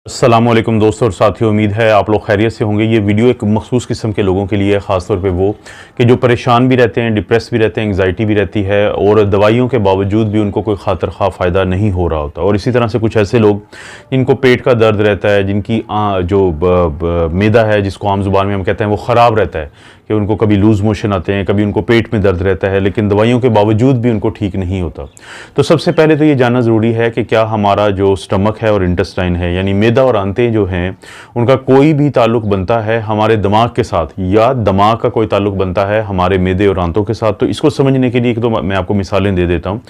अस्सलामुअलैकुम दोस्तों और साथियों, उम्मीद है आप लोग खैरियत से होंगे। ये वीडियो एक मखसूस किस्म के लोगों के लिए है, ख़ासतौर पे वो कि जो परेशान भी रहते हैं, डिप्रेस भी रहते हैं, एंग्जाइटी भी रहती है और दवाइयों के बावजूद भी उनको कोई खातर खा फ़ायदा नहीं हो रहा होता। और इसी तरह से कुछ ऐसे लोग जिनको पेट का दर्द रहता है, जिनकी मैदा है जिसको आम ज़ुबान में हम कहते हैं वो ख़राब रहता है, कि उनको कभी लूज़ मोशन आते हैं, कभी उनको पेट में दर्द रहता है, लेकिन दवाइयों के बावजूद भी उनको ठीक नहीं होता। तो सबसे पहले तो ये जानना ज़रूरी है कि क्या हमारा जो स्टमक है और इंटेस्टाइन है, यानी मैदा और आंतें जो हैं, उनका कोई भी ताल्लुक बनता है हमारे दिमाग के साथ, या दिमाग का कोई ताल्लुक बनता है हमारे मैदे और आंतों के साथ। तो इसको समझने के लिए एक दो मैं आपको मिसालें दे देता हूँ।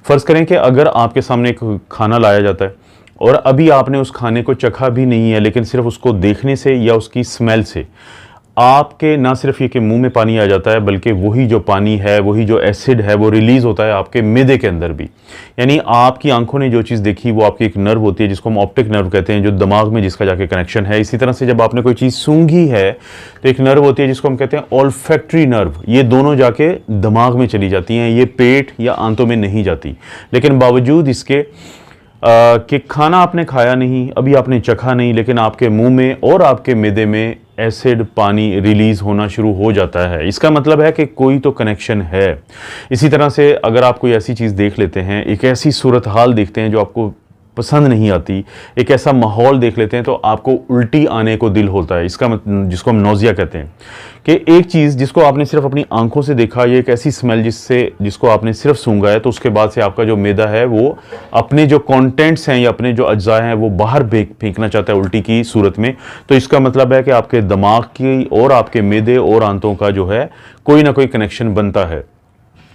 फ़र्ज़ करें कि अगर आपके सामने एक खाना लाया जाता है और अभी आपने उस खाने को चखा भी नहीं है, लेकिन सिर्फ उसको देखने से या उसकी स्मेल से आपके ना सिर्फ ये कि मुंह में पानी आ जाता है, बल्कि वही जो पानी है, वही जो एसिड है, वो रिलीज़ होता है आपके मैदे के अंदर भी। यानी आपकी आंखों ने जो चीज़ देखी वो आपकी एक नर्व होती है जिसको हम ऑप्टिक नर्व कहते हैं, जो दिमाग में जिसका जाके कनेक्शन है। इसी तरह से जब आपने कोई चीज़ सूंघी है तो एक नर्व होती है जिसको हम कहते हैं ऑल्फैक्टरी नर्व। ये दोनों जाके दिमाग में चली जाती हैं, ये पेट या आंतों में नहीं जाती। लेकिन बावजूद इसके कि खाना आपने खाया नहीं, अभी आपने चखा नहीं, लेकिन आपके मुंह में और आपके मैदे में एसिड पानी रिलीज़ होना शुरू हो जाता है। इसका मतलब है कि कोई तो कनेक्शन है। इसी तरह से अगर आप कोई ऐसी चीज़ देख लेते हैं, एक ऐसी सूरत हाल देखते हैं जो आपको पसंद नहीं आती, एक ऐसा माहौल देख लेते हैं तो आपको उल्टी आने को दिल होता है, इसका मतलब जिसको हम नौजिया कहते हैं, कि एक चीज़ जिसको आपने सिर्फ अपनी आंखों से देखा, ये एक ऐसी स्मेल जिसको आपने सिर्फ सूंघा है, तो उसके बाद से आपका जो मैदा है वो अपने जो कंटेंट्स हैं या अपने जो अज्जा हैं वो बाहर फेंकना चाहता है उल्टी की सूरत में। तो इसका मतलब है कि आपके दिमाग की और आपके मैदे और आंतों का जो है कोई ना कोई कनेक्शन बनता है।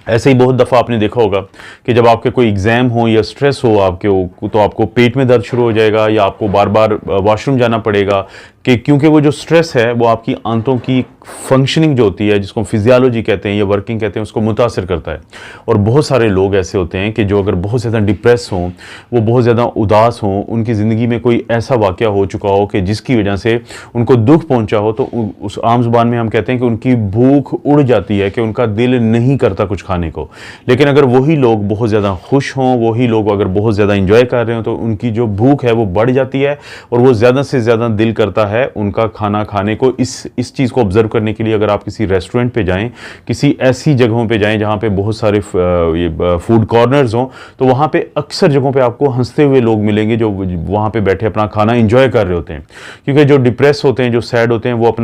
ऐसे ही बहुत दफ़ा आपने देखा होगा कि जब आपके कोई एग्ज़ाम हो या स्ट्रेस हो आपके, तो आपको पेट में दर्द शुरू हो जाएगा या आपको बार बार वॉशरूम जाना पड़ेगा, कि क्योंकि वो जो स्ट्रेस है वो आपकी आंतों की फंक्शनिंग जो होती है, जिसको हम फिजियोलॉजी कहते हैं या वर्किंग कहते हैं, उसको मुतासिर करता है। और बहुत सारे लोग ऐसे होते हैं कि जो अगर बहुत ज़्यादा डिप्रेस हों, वो बहुत ज़्यादा उदास हों, उनकी ज़िंदगी में कोई ऐसा वाक़या हो चुका हो कि जिसकी वजह से उनको दुख पहुँचा हो, तो उस आम ज़ुबान में हम कहते हैं कि उनकी भूख उड़ जाती है, कि उनका दिल नहीं करता कुछ खाने को। लेकिन अगर वही लोग बहुत ज़्यादा खुश हों, वही लोग अगर बहुत ज़्यादा इंजॉय कर रहे हो, तो उनकी जो भूख है वो बढ़ जाती है और वो ज़्यादा से ज़्यादा दिल करता है उनका खाना खाने को। इस चीज़ को ऑब्जर्व करने के लिए अगर आप किसी रेस्टोरेंट पे जाएं, किसी ऐसी जगहों पे जाएं जहां पे बहुत सारे फूड कॉर्नर्स हों, तो वहां पे अक्सर जगहों पे आपको हंसते हुए लोग मिलेंगे जो वहां पे बैठे अपना खाना एंजॉय कर रहे होते हैं। क्योंकि जो डिप्रेस होते हैं, जो सैड होते हैं, वो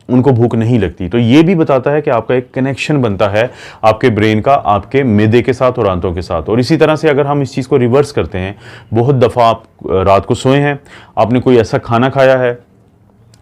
उनको भूख नहीं लगती। तो ये भी बताता है कि आपका एक कनेक्शन बनता है आपके ब्रेन का आपके मैदे के साथ और आंतों के साथ। और इसी तरह से अगर हम इस चीज़ को रिवर्स करते हैं, बहुत दफ़ा आप रात को सोए हैं, आपने कोई ऐसा खाना खाया है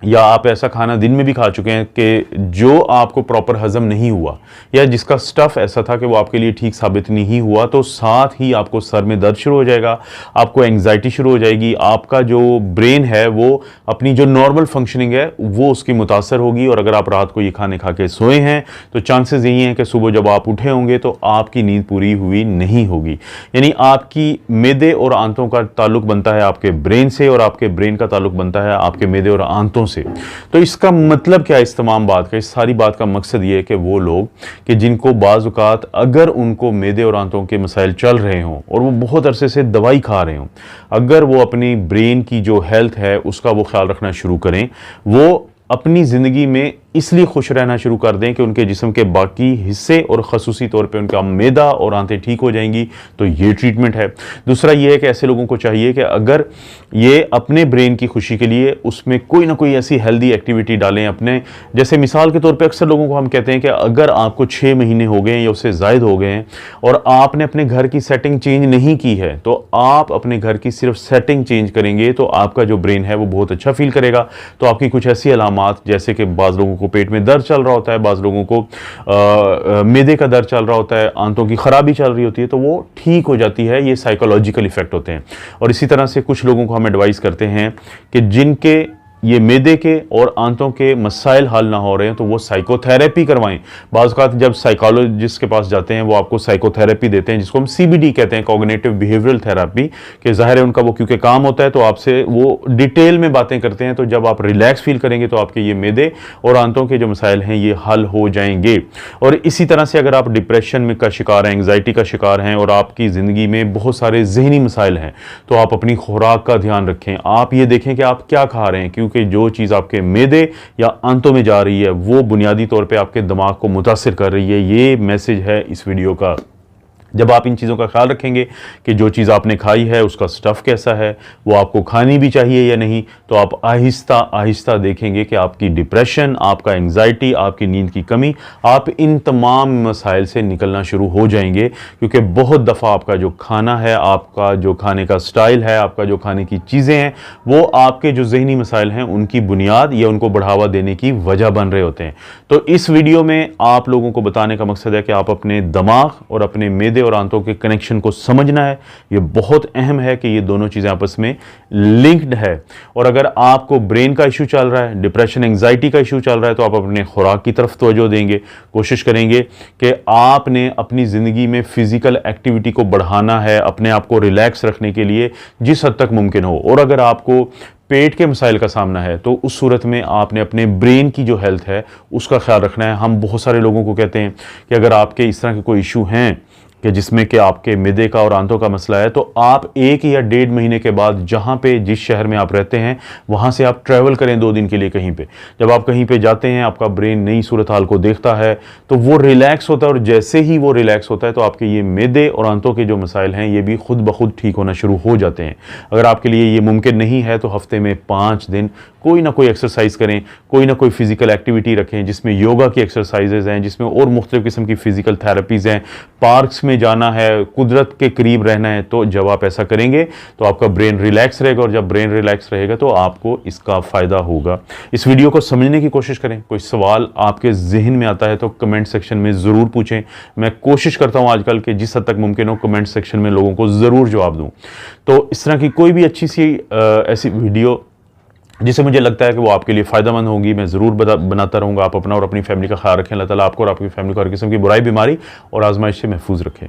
या आप ऐसा खाना दिन में भी खा चुके हैं कि जो आपको प्रॉपर हजम नहीं हुआ, या जिसका स्टफ़ ऐसा था कि वो आपके लिए ठीक साबित नहीं हुआ, तो साथ ही आपको सर में दर्द शुरू हो जाएगा, आपको एंग्जाइटी शुरू हो जाएगी, आपका जो ब्रेन है वो अपनी जो नॉर्मल फंक्शनिंग है वो उसकी मुतासर होगी। और अगर आप रात को ये खाने खा के सोए हैं तो चांसेस यही हैं कि सुबह जब आप उठे होंगे तो आपकी नींद पूरी हुई नहीं होगी। यानी आपकी मैदे और आंतों का ताल्लुक बनता है आपके ब्रेन से, और आपके ब्रेन का ताल्लुक बनता है आपके मैदे और आंतों से। तो इसका मतलब क्या है इस तमाम बात का? इस सारी बात का मकसद ये है कि वो लोग कि जिनको बाज़ औक़ात अगर उनको मैदे और आंतों के मसाइल चल रहे हों और वो बहुत अरसे से दवाई खा रहे हों, अगर वो अपनी ब्रेन की जो हेल्थ है उसका वो ख्याल रखना शुरू करें, वो अपनी ज़िंदगी में इसलिए खुश रहना शुरू कर दें कि उनके जिस्म के बाकी हिस्से और ख़ुसूसी तौर पे उनका मैदा और आंतें ठीक हो जाएंगी। तो ये ट्रीटमेंट है। दूसरा ये है कि ऐसे लोगों को चाहिए कि अगर ये अपने ब्रेन की खुशी के लिए उसमें कोई ना कोई ऐसी हेल्दी एक्टिविटी डालें अपने। जैसे मिसाल के तौर पे अक्सर लोगों को हम कहते हैं कि अगर आपको 6 महीने हो गए हैं या उससे ज़ायद हो गए हैं और आपने अपने घर की सेटिंग चेंज नहीं की है, तो आप अपने घर की सिर्फ सेटिंग चेंज करेंगे तो आपका जो ब्रेन है वो बहुत अच्छा फील करेगा। तो आपकी कुछ ऐसी अलामात, जैसे कि बाज़ लोगों को पेट में दर्द चल रहा होता है, बाज़ लोगों को मैदे का दर्द चल रहा होता है, आंतों की खराबी चल रही होती है, तो वो ठीक हो जाती है। ये साइकोलॉजिकल इफेक्ट होते हैं। और इसी तरह से कुछ लोगों को हम एडवाइस करते हैं कि जिनके ये मैदे के और आंतों के मसाइल हल ना हो रहे हैं तो वो साइकोथेरेपी करवाएं। बाज़ औक़ात जब साइकोलॉजिस्ट के पास जाते हैं वो आपको साइकोथेरेपी देते हैं, जिसको हम CBT कहते हैं, कॉग्निटिव बिहेवियरल थेरेपी, कि ज़ाहिर है उनका वो क्योंकि काम होता है तो आपसे वो डिटेल में बातें करते हैं। तो जब आप रिलैक्स फील करेंगे तो आपके ये मैदे और आंतों के जो मसाइल हैं ये हल हो जाएंगे। और इसी तरह से अगर आप डिप्रेशन में का शिकार हैं, एंग्जाइटी का शिकार हैं और आपकी ज़िंदगी में बहुत सारे ज़हनी मसाइल हैं, तो आप अपनी खुराक का ध्यान रखें। आप ये देखें कि आप क्या खा रहे हैं, क्योंकि जो चीज़ आपके मैदे या आंतों में जा रही है वो बुनियादी तौर पे आपके दिमाग को मुतासिर कर रही है। ये मैसेज है इस वीडियो का। जब आप इन चीज़ों का ख्याल रखेंगे कि जो चीज़ आपने खाई है उसका स्टफ़ कैसा है, वो आपको खानी भी चाहिए या नहीं, तो आप आहिस्ता आहिस्ता देखेंगे कि आपकी डिप्रेशन, आपका एंग्जाइटी, आपकी नींद की कमी, आप इन तमाम मसाइल से निकलना शुरू हो जाएंगे। क्योंकि बहुत दफ़ा आपका जो खाना है, आपका जो खाने का स्टाइल है, आपका जो खाने की चीज़ें हैं, वो आपके जो ज़हनी मसाइल हैं उनकी बुनियाद या उनको बढ़ावा देने की वजह बन रहे होते हैं। तो इस वीडियो में आप लोगों को बताने का मकसद है कि आप अपने दिमाग और अपने मैदे और आंतों के कनेक्शन को समझना है। ये बहुत अहम है कि ये दोनों चीज़ें आपस में लिंक्ड है। और अगर आपको ब्रेन का इशू चल रहा है, डिप्रेशन, एंग्जाइटी का इशू चल रहा है, तो आप अपने खुराक की तरफ तवज्जो देंगे। कोशिश करेंगे कि आपने अपनी ज़िंदगी में फिजिकल एक्टिविटी को बढ़ाना है, अपने आप को रिलैक्स रखने के लिए जिस हद तक मुमकिन हो। और अगर आपको पेट के मसाइल का सामना है तो उस सूरत में आपने अपने ब्रेन की जो हेल्थ है उसका ख्याल रखना है। हम बहुत सारे लोगों को कहते हैं कि अगर आपके इस तरह के कोई इशू हैं कि जिसमें कि आपके मैदे का और आंतों का मसला है, तो आप 1 या 1.5 महीने के बाद जहाँ पे जिस शहर में आप रहते हैं वहाँ से आप ट्रैवल करें 2 दिन के लिए कहीं पे। जब आप कहीं पे जाते हैं आपका ब्रेन नई सूरत हाल को देखता है तो वो रिलैक्स होता है, और जैसे ही वो रिलैक्स होता है तो आपके ये मैदे और आंतों के जो मसाइल हैं ये भी खुद ब खुद ठीक होना शुरू हो जाते हैं। अगर आपके लिए ये मुमकिन नहीं है तो हफ्ते में 5 दिन कोई ना कोई एक्सरसाइज करें, कोई ना कोई फिजिकल एक्टिविटी रखें, जिसमें योगा की एक्सरसाइजेज हैं, जिसमें और मुख्तलिफ किस्म की फिजिकल थेरेपीज़ हैं, पार्क्स में जाना है, कुदरत के करीब रहना है। तो जब आप ऐसा करेंगे तो आपका ब्रेन रिलैक्स रहेगा, और जब ब्रेन रिलैक्स रहेगा तो आपको इसका फ़ायदा होगा। इस वीडियो को समझने की कोशिश करें। कोई सवाल आपके जहन में आता है तो कमेंट सेक्शन में ज़रूर पूछें। मैं कोशिश करता हूँ आजकल कि जिस हद तक मुमकिन हो कमेंट सेक्शन में लोगों को ज़रूर जवाब दूँ। तो इस तरह की कोई भी अच्छी सी ऐसी वीडियो जिससे मुझे लगता है कि वो आपके लिए फ़ायदेमंद होगी, मैं ज़रूर बनाता रहूँगा। आप अपना और अपनी फैमिली का ख्याल रखें। अल्लाह ताला आपको और आपकी फैमिली को हर किस्म की बुराई, बीमारी और आजमाइश से महफूज रखें।